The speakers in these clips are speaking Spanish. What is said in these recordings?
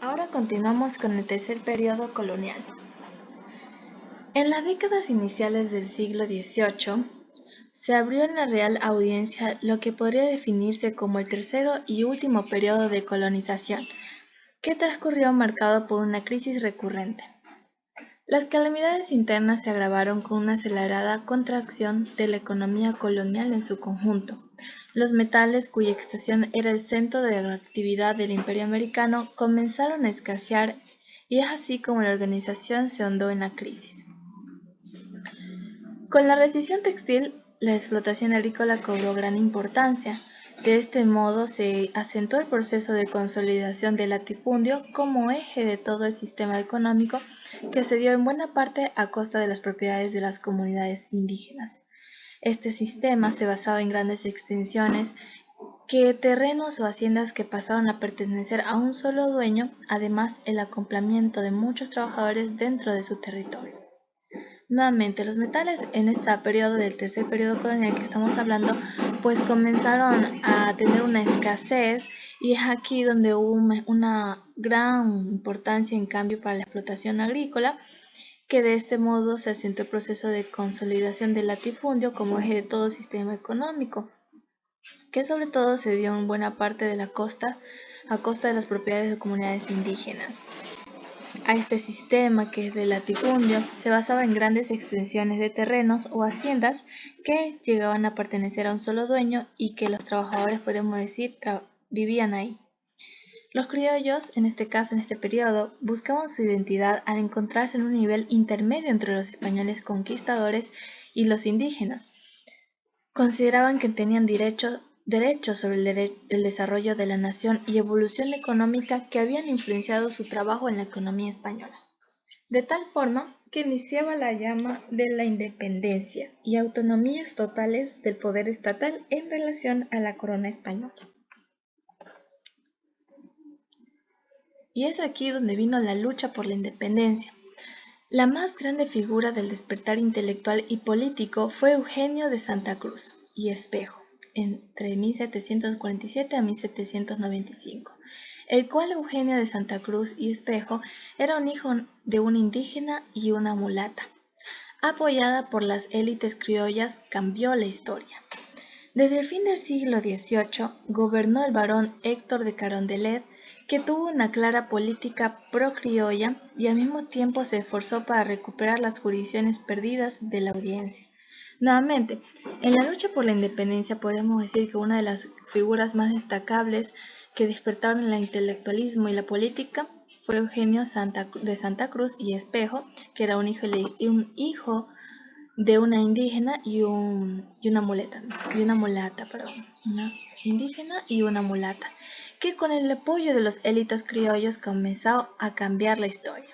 Ahora continuamos con el tercer periodo colonial. En las décadas iniciales del siglo XVIII, se abrió en la Real Audiencia lo que podría definirse como el tercero y último periodo de colonización, que transcurrió marcado por una crisis recurrente. Las calamidades internas se agravaron con una acelerada contracción de la economía colonial en su conjunto. Los metales, cuya extracción era el centro de la actividad del Imperio americano, comenzaron a escasear y es así como la organización se ahondó en la crisis. Con la recesión textil, la explotación agrícola cobró gran importancia. De este modo se acentuó el proceso de consolidación del latifundio como eje de todo el sistema económico que se dio en buena parte a costa de las propiedades de las comunidades indígenas. Este sistema se basaba en grandes extensiones que terrenos o haciendas que pasaron a pertenecer a un solo dueño, además el acoplamiento de muchos trabajadores dentro de su territorio. Nuevamente, los metales en este periodo del tercer periodo colonial que estamos hablando, pues comenzaron a tener una escasez y es aquí donde hubo una gran importancia en cambio para la explotación agrícola, que de este modo se asentó el proceso de consolidación del latifundio como eje de todo sistema económico, que sobre todo se dio en buena parte de la costa a costa de las propiedades de comunidades indígenas. A este sistema, que es de latifundio, se basaba en grandes extensiones de terrenos o haciendas que llegaban a pertenecer a un solo dueño y que los trabajadores, podemos decir, vivían ahí. Los criollos, en este caso, en este periodo, buscaban su identidad al encontrarse en un nivel intermedio entre los españoles conquistadores y los indígenas. Consideraban que tenían derecho sobre el desarrollo de la nación y evolución económica que habían influenciado su trabajo en la economía española, de tal forma que iniciaba la llama de la independencia y autonomías totales del poder estatal en relación a la corona española. Y es aquí donde vino la lucha por la independencia. La más grande figura del despertar intelectual y político fue Eugenio de Santa Cruz y Espejo, entre 1747 a 1795, el cual Eugenio de Santa Cruz y Espejo era un hijo de un indígena y una mulata. Apoyada por las élites criollas, cambió la historia. Desde el fin del siglo XVIII gobernó el barón Héctor de Carondelet, que tuvo una clara política pro-criolla y al mismo tiempo se esforzó para recuperar las jurisdicciones perdidas de la audiencia. Nuevamente, en la lucha por la independencia podemos decir que una de las figuras más destacables que despertaron el intelectualismo y la política fue Eugenio de Santa Cruz y Espejo, que era un hijo de una indígena y una mulata, una indígena y una mulata, que con el apoyo de los élites criollos comenzó a cambiar la historia.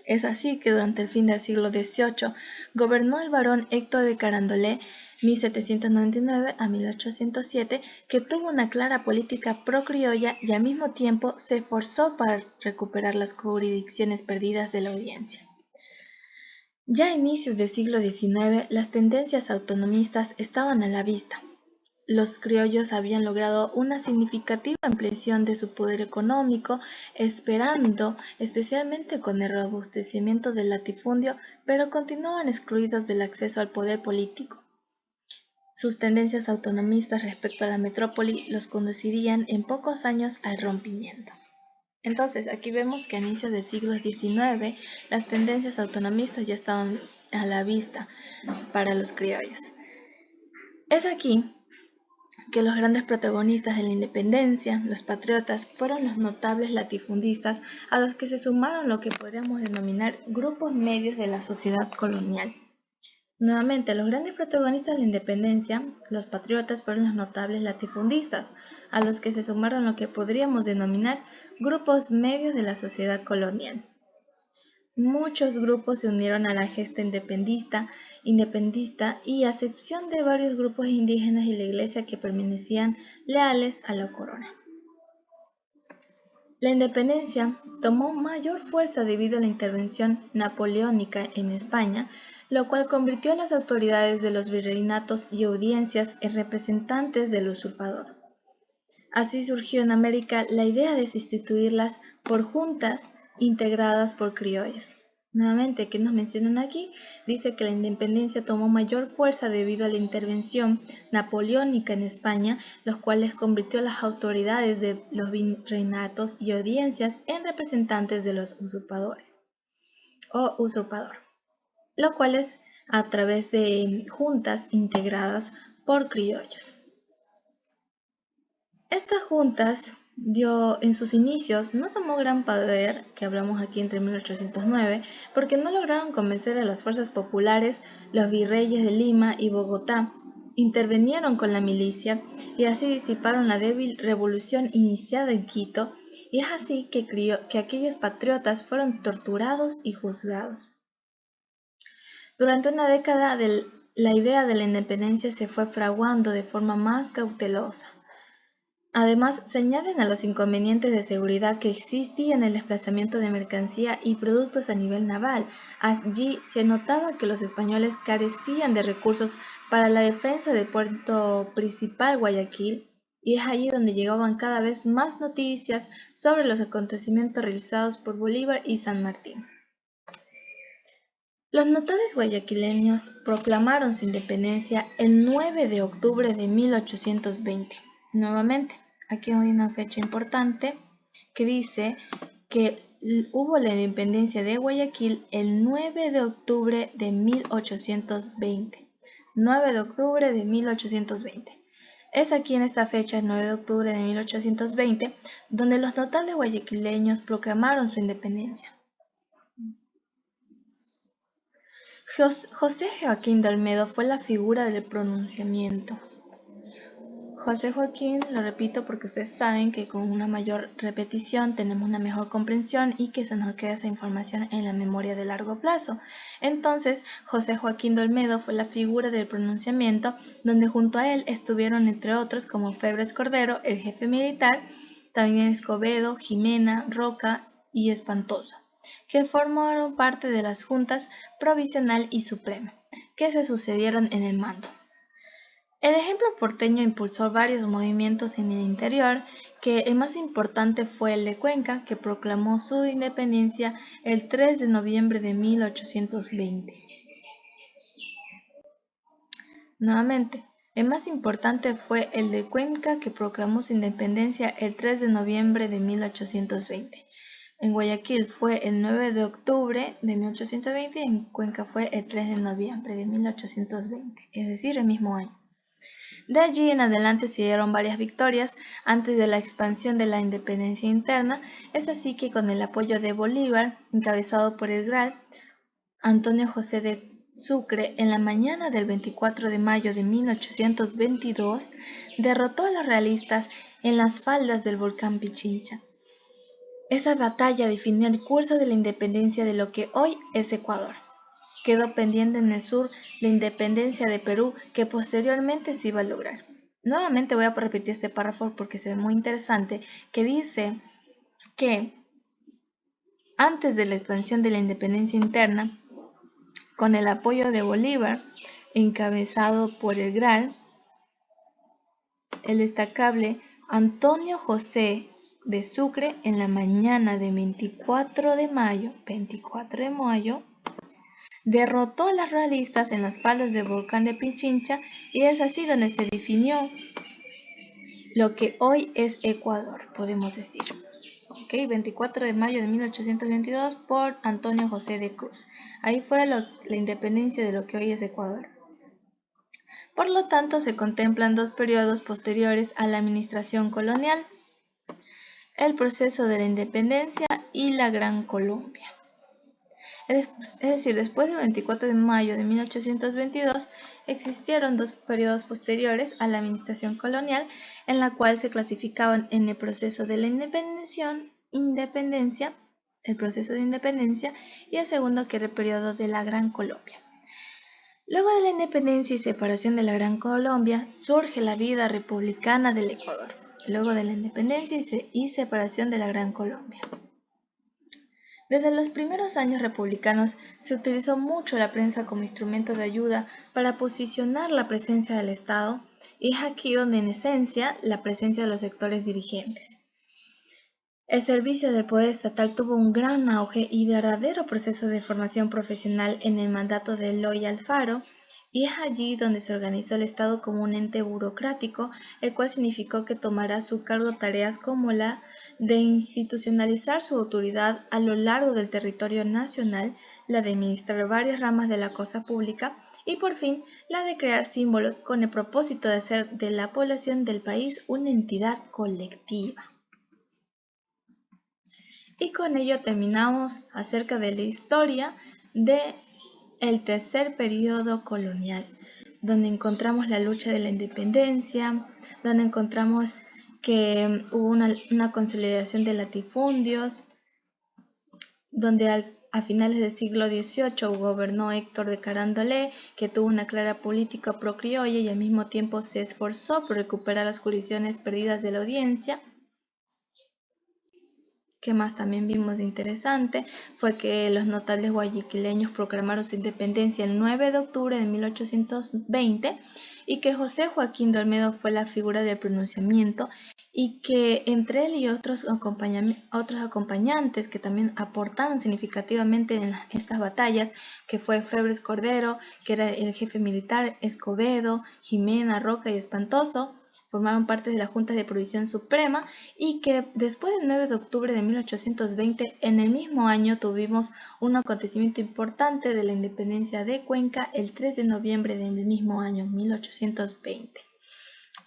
Es así que durante el fin del siglo XVIII gobernó el barón Héctor de Carondelet 1799 a 1807, que tuvo una clara política pro-criolla y al mismo tiempo se esforzó para recuperar las jurisdicciones perdidas de la audiencia. Ya a inicios del siglo XIX, las tendencias autonomistas estaban a la vista. Los criollos habían logrado una significativa ampliación de su poder económico, esperando especialmente con el robustecimiento del latifundio, pero continuaban excluidos del acceso al poder político. Sus tendencias autonomistas respecto a la metrópoli los conducirían en pocos años al rompimiento. Entonces, aquí vemos que a inicios del siglo XIX las tendencias autonomistas ya estaban a la vista para los criollos. Es aquí que los grandes protagonistas de la independencia, los patriotas, fueron los notables latifundistas a los que se sumaron lo que podríamos denominar grupos medios de la sociedad colonial. Nuevamente, los grandes protagonistas de la independencia, los patriotas, fueron los notables latifundistas, a los que se sumaron lo que podríamos denominar grupos medios de la sociedad colonial. Muchos grupos se unieron a la gesta independentista y a excepción de varios grupos indígenas y la iglesia que permanecían leales a la corona. La independencia tomó mayor fuerza debido a la intervención napoleónica en España, lo cual convirtió a las autoridades de los virreinatos y audiencias en representantes del usurpador. Así surgió en América la idea de sustituirlas por juntas integradas por criollos. Nuevamente, ¿qué nos mencionan aquí? Dice que la independencia tomó mayor fuerza debido a la intervención napoleónica en España, los cuales convirtió a las autoridades de los virreinatos y audiencias en representantes de los usurpadores o usurpador, lo cual es a través de juntas integradas por criollos. Estas juntas dio en sus inicios no tomó gran poder, que hablamos aquí entre 1809, porque no lograron convencer a las fuerzas populares. Los virreyes de Lima y Bogotá intervinieron con la milicia y así disiparon la débil revolución iniciada en Quito, y es así que aquellos patriotas fueron torturados y juzgados. Durante una década la idea de la independencia se fue fraguando de forma más cautelosa. Además, se añaden a los inconvenientes de seguridad que existían el desplazamiento de mercancía y productos a nivel naval. Allí se notaba que los españoles carecían de recursos para la defensa del puerto principal Guayaquil, y es allí donde llegaban cada vez más noticias sobre los acontecimientos realizados por Bolívar y San Martín. Los notables guayaquileños proclamaron su independencia el 9 de octubre de 1820. Nuevamente, aquí hay una fecha importante que dice que hubo la independencia de Guayaquil el 9 de octubre de 1820. 9 de octubre de 1820. Es aquí en esta fecha, el 9 de octubre de 1820, donde los notables guayaquileños proclamaron su independencia. José Joaquín de Olmedo fue la figura del pronunciamiento. José Joaquín, lo repito porque ustedes saben que con una mayor repetición tenemos una mejor comprensión y que se nos queda esa información en la memoria de largo plazo. Entonces, José Joaquín de Olmedo fue la figura del pronunciamiento, donde junto a él estuvieron entre otros como Febres Cordero, el jefe militar, también Escobedo, Jimena, Roca y Espantoso, que formaron parte de las juntas provisional y suprema, que se sucedieron en el mando. El ejemplo porteño impulsó varios movimientos en el interior, que el más importante fue el de Cuenca, que proclamó su independencia el 3 de noviembre de 1820. Nuevamente, el más importante fue el de Cuenca, que proclamó su independencia el 3 de noviembre de 1820. En Guayaquil fue el 9 de octubre de 1820 y en Cuenca fue el 3 de noviembre de 1820, es decir, el mismo año. De allí en adelante se dieron varias victorias antes de la expansión de la independencia interna. Es así que con el apoyo de Bolívar, encabezado por el Gral Antonio José de Sucre, en la mañana del 24 de mayo de 1822, derrotó a los realistas en las faldas del volcán Pichincha. Esa batalla definió el curso de la independencia de lo que hoy es Ecuador. Quedó pendiente en el sur la independencia de Perú, que posteriormente se iba a lograr. Nuevamente voy a repetir este párrafo porque se ve muy interesante, que dice que antes de la expansión de la independencia interna, con el apoyo de Bolívar, encabezado por el Gral, el destacable Antonio José de Sucre, en la mañana de 24 de mayo, derrotó a los realistas en las faldas del volcán de Pichincha, y es así donde se definió lo que hoy es Ecuador, podemos decir. 24 de mayo de 1822 por Antonio José de Cruz. Ahí fue la independencia de lo que hoy es Ecuador. Por lo tanto, se contemplan dos periodos posteriores a la administración colonial: el proceso de la independencia y la Gran Colombia. Es decir, después del 24 de mayo de 1822 existieron dos periodos posteriores a la administración colonial, en la cual se clasificaban en el proceso de la independencia, el proceso de independencia, y el segundo, que era el periodo de la Gran Colombia. Luego de la independencia y separación de la Gran Colombia, surge la vida republicana del Ecuador. Luego de la independencia y separación de la Gran Colombia. Desde los primeros años republicanos se utilizó mucho la prensa como instrumento de ayuda para posicionar la presencia del Estado, y es aquí donde en esencia la presencia de los sectores dirigentes. El servicio del poder estatal tuvo un gran auge y verdadero proceso de formación profesional en el mandato de Eloy Alfaro, y es allí donde se organizó el Estado como un ente burocrático, el cual significó que tomará a su cargo tareas como la de institucionalizar su autoridad a lo largo del territorio nacional, la de administrar varias ramas de la cosa pública y por fin la de crear símbolos con el propósito de hacer de la población del país una entidad colectiva. Y con ello terminamos acerca de la historia del tercer periodo colonial, donde encontramos la lucha de la independencia, donde encontramos que hubo una consolidación de latifundios, donde a finales del siglo XVIII gobernó Héctor de Carandolet, que tuvo una clara política pro-criolla y al mismo tiempo se esforzó por recuperar las jurisdicciones perdidas de la audiencia. Que más también vimos de interesante fue que los notables guayaquileños proclamaron su independencia el 9 de octubre de 1820 y que José Joaquín de Olmedo fue la figura del pronunciamiento y que entre él y otros acompañantes que también aportaron significativamente en estas batallas, que fue Febres Cordero, que era el jefe militar, Escobedo, Jimena, Roca y Espantoso, formaron parte de la Junta de Provisión Suprema y que después del 9 de octubre de 1820, en el mismo año tuvimos un acontecimiento importante de la independencia de Cuenca el 3 de noviembre del mismo año 1820.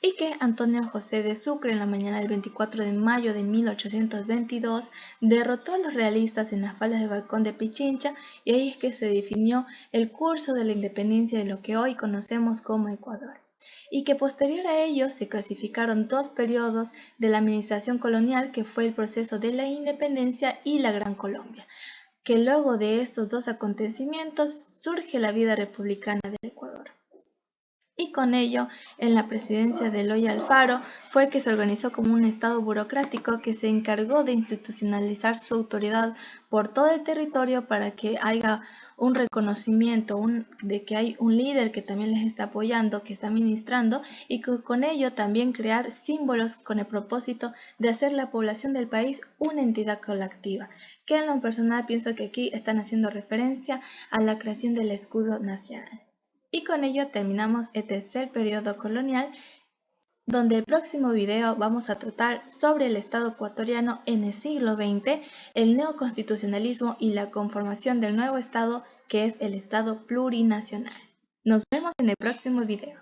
Y que Antonio José de Sucre en la mañana del 24 de mayo de 1822 derrotó a los realistas en las faldas del Balcón de Pichincha y ahí es que se definió el curso de la independencia de lo que hoy conocemos como Ecuador. Y que posterior a ello se clasificaron dos periodos de la administración colonial, que fue el proceso de la independencia y la Gran Colombia, que luego de estos dos acontecimientos surge la vida republicana del Ecuador. Y con ello, en la presidencia de Eloy Alfaro, fue que se organizó como un estado burocrático que se encargó de institucionalizar su autoridad por todo el territorio para que haya un reconocimiento de que hay un líder que también les está apoyando, que está administrando, y con ello también crear símbolos con el propósito de hacer la población del país una entidad colectiva, que en lo personal pienso que aquí están haciendo referencia a la creación del escudo nacional. Y con ello terminamos el tercer periodo colonial, donde el próximo video vamos a tratar sobre el Estado ecuatoriano en el siglo XX, el neoconstitucionalismo y la conformación del nuevo Estado, que es el Estado plurinacional. Nos vemos en el próximo video.